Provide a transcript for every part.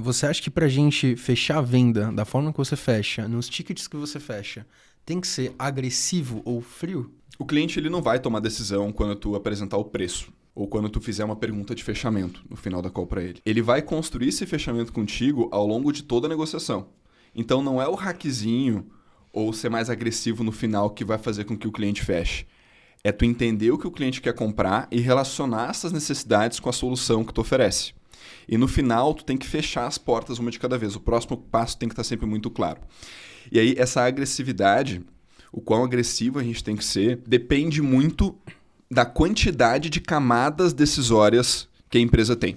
você acha que pra gente fechar a venda da forma que você fecha, nos tickets que você fecha, tem que ser agressivo ou frio? O cliente ele não vai tomar decisão quando tu apresentar o preço ou quando tu fizer uma pergunta de fechamento no final da call para ele. Ele vai construir esse fechamento contigo ao longo de toda a negociação. Então não é o hackzinho ou ser mais agressivo no final que vai fazer com que o cliente feche. É tu entender o que o cliente quer comprar e relacionar essas necessidades com a solução que tu oferece. E no final, tu tem que fechar as portas uma de cada vez. O próximo passo tem que estar sempre muito claro. E aí, essa agressividade, o quão agressivo a gente tem que ser, depende muito da quantidade de camadas decisórias que a empresa tem.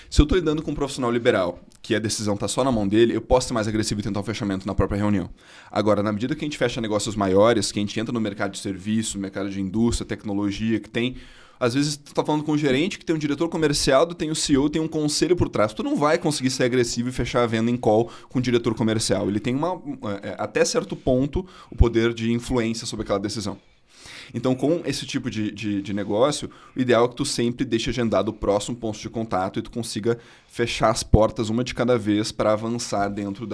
Se eu estou lidando com um profissional liberal, que a decisão está só na mão dele, eu posso ser mais agressivo e tentar um fechamento na própria reunião. Agora, na medida que a gente fecha negócios maiores, que a gente entra no mercado de serviço, mercado de indústria, tecnologia, que tem... Às vezes tu está falando com um gerente que tem um diretor comercial, tem o CEO, tem um conselho por trás. Tu não vai conseguir ser agressivo e fechar a venda em call com o diretor comercial. Ele tem até certo ponto o poder de influência sobre aquela decisão. Então, com esse tipo de negócio, o ideal é que tu sempre deixe agendado o próximo ponto de contato e tu consiga fechar as portas uma de cada vez para avançar dentro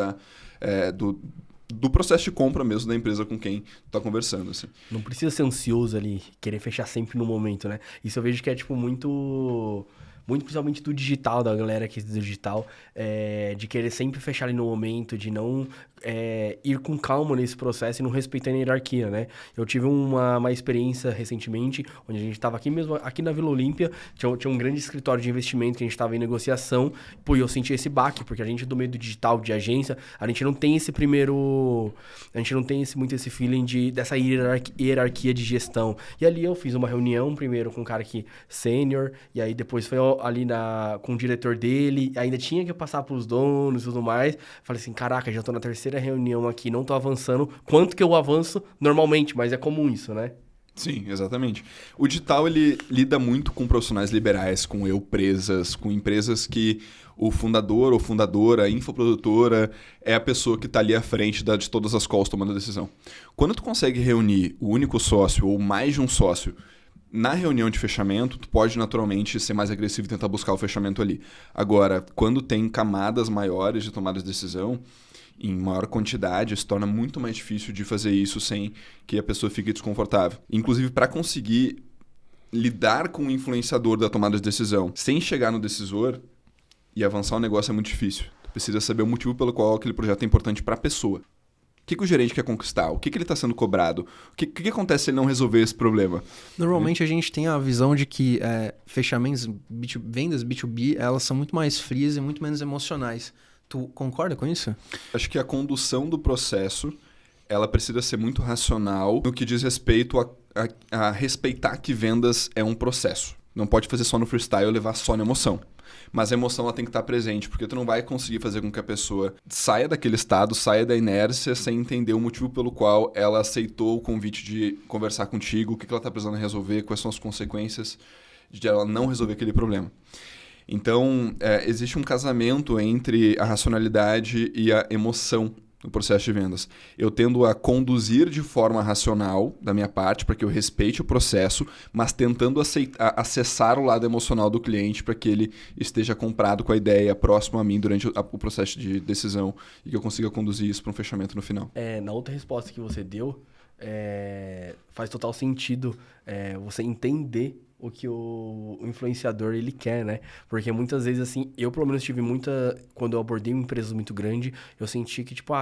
do processo de compra mesmo da empresa com quem tu tá conversando. Assim. Não precisa ser ansioso ali, querer fechar sempre no momento, né? Isso eu vejo que é, tipo, muito principalmente do digital, da galera aqui do digital, de querer sempre fechar ali no momento, de não ir com calma nesse processo e não respeitando a hierarquia, né? Eu tive uma experiência recentemente, onde a gente estava aqui mesmo, aqui na Vila Olímpia, tinha um grande escritório de investimento que a gente estava em negociação, e eu senti esse baque, porque a gente do meio do digital, de agência, a gente não tem esse muito esse feeling dessa hierarquia de gestão. E ali eu fiz uma reunião primeiro com um cara aqui sênior, e aí depois foi ali com o diretor dele, ainda tinha que passar pros donos e tudo mais. Falei assim, caraca, já tô na terceira reunião aqui, não tô avançando. Quanto que eu avanço normalmente, mas é comum isso, né? Sim, exatamente. O digital, ele lida muito com profissionais liberais, com empresas, com empresas que o fundador ou fundadora, a infoprodutora, é a pessoa que está ali à frente de todas as calls tomando a decisão. Quando tu consegue reunir o único sócio ou mais de um sócio na reunião de fechamento, tu pode naturalmente ser mais agressivo e tentar buscar o fechamento ali. Agora, quando tem camadas maiores de tomada de decisão, em maior quantidade, se torna muito mais difícil de fazer isso sem que a pessoa fique desconfortável. Inclusive, para conseguir lidar com o influenciador da tomada de decisão sem chegar no decisor e avançar o negócio é muito difícil. Tu precisa saber o motivo pelo qual aquele projeto é importante para a pessoa. O que o gerente quer conquistar? O que ele está sendo cobrado? O que acontece se ele não resolver esse problema? Normalmente a gente tem a visão de que fechamentos, vendas B2B, elas são muito mais frias e muito menos emocionais. Tu concorda com isso? Acho que a condução do processo ela precisa ser muito racional no que diz respeito a respeitar que vendas é um processo. Não pode fazer só no freestyle ou levar só na emoção. Mas a emoção ela tem que estar presente, porque tu não vai conseguir fazer com que a pessoa saia daquele estado, saia da inércia, sem entender o motivo pelo qual ela aceitou o convite de conversar contigo, o que ela está precisando resolver, quais são as consequências de ela não resolver aquele problema. Então, existe um casamento entre a racionalidade e a emoção no processo de vendas. Eu tendo a conduzir de forma racional da minha parte, para que eu respeite o processo, mas tentando acessar o lado emocional do cliente para que ele esteja comprado com a ideia próximo a mim durante o processo de decisão e que eu consiga conduzir isso para um fechamento no final. Na outra resposta que você deu, faz total sentido você entender o que o influenciador ele quer, né? Porque muitas vezes, assim, eu pelo menos tive quando eu abordei uma empresa muito grande, eu senti que, tipo,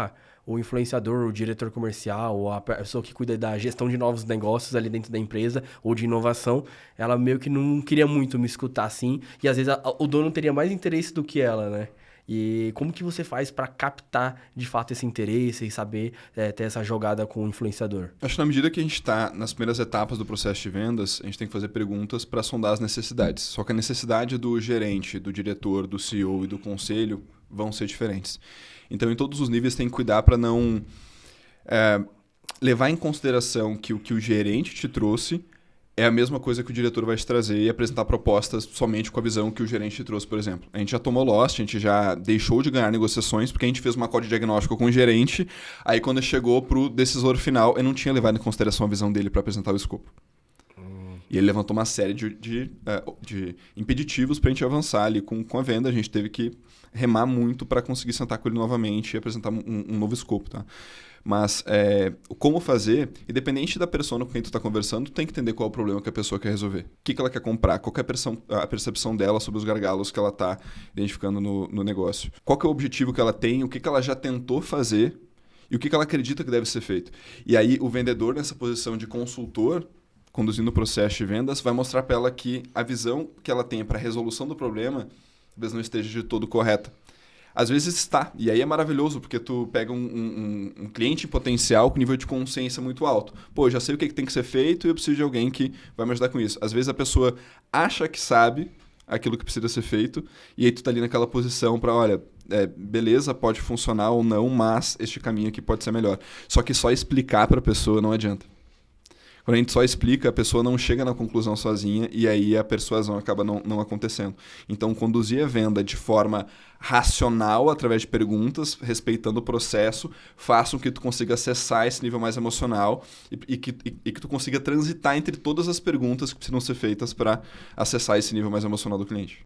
o influenciador, o diretor comercial, ou a pessoa que cuida da gestão de novos negócios ali dentro da empresa, ou de inovação, ela meio que não queria muito me escutar, assim, e às vezes o dono teria mais interesse do que ela, né? E como que você faz para captar, de fato, esse interesse e saber ter essa jogada com o influenciador? Acho que na medida que a gente está nas primeiras etapas do processo de vendas, a gente tem que fazer perguntas para sondar as necessidades. Só que a necessidade do gerente, do diretor, do CEO e do conselho vão ser diferentes. Então, em todos os níveis, tem que cuidar para não levar em consideração que o que o gerente te trouxe é a mesma coisa que o diretor vai te trazer e apresentar propostas somente com a visão que o gerente te trouxe, por exemplo. A gente já tomou loss, a gente já deixou de ganhar negociações porque a gente fez uma call de diagnóstico com o gerente, aí quando chegou para o decisor final, eu não tinha levado em consideração a visão dele para apresentar o escopo. E ele levantou uma série de impeditivos para a gente avançar ali com a venda. A gente teve que remar muito para conseguir sentar com ele novamente e apresentar um novo escopo, tá? Mas como fazer, independente da persona com quem tu está conversando, tu tem que entender qual é o problema que a pessoa quer resolver. O que ela quer comprar, qual que é a percepção dela sobre os gargalos que ela está identificando no negócio. Qual que é o objetivo que ela tem, o que ela já tentou fazer e o que ela acredita que deve ser feito. E aí o vendedor, nessa posição de consultor, conduzindo o processo de vendas, vai mostrar para ela que a visão que ela tem para a resolução do problema talvez não esteja de todo correta. Às vezes está, e aí é maravilhoso, porque tu pega um cliente potencial com nível de consciência muito alto. Pô, já sei o que tem que ser feito e eu preciso de alguém que vai me ajudar com isso. Às vezes a pessoa acha que sabe aquilo que precisa ser feito, e aí tu tá ali naquela posição para, olha, beleza, pode funcionar ou não, mas este caminho aqui pode ser melhor. Só que só explicar para a pessoa não adianta. Quando a gente só explica, a pessoa não chega na conclusão sozinha e aí a persuasão acaba não acontecendo. Então, conduzir a venda de forma racional, através de perguntas, respeitando o processo, faça com que tu consiga acessar esse nível mais emocional e que tu consiga transitar entre todas as perguntas que precisam ser feitas para acessar esse nível mais emocional do cliente.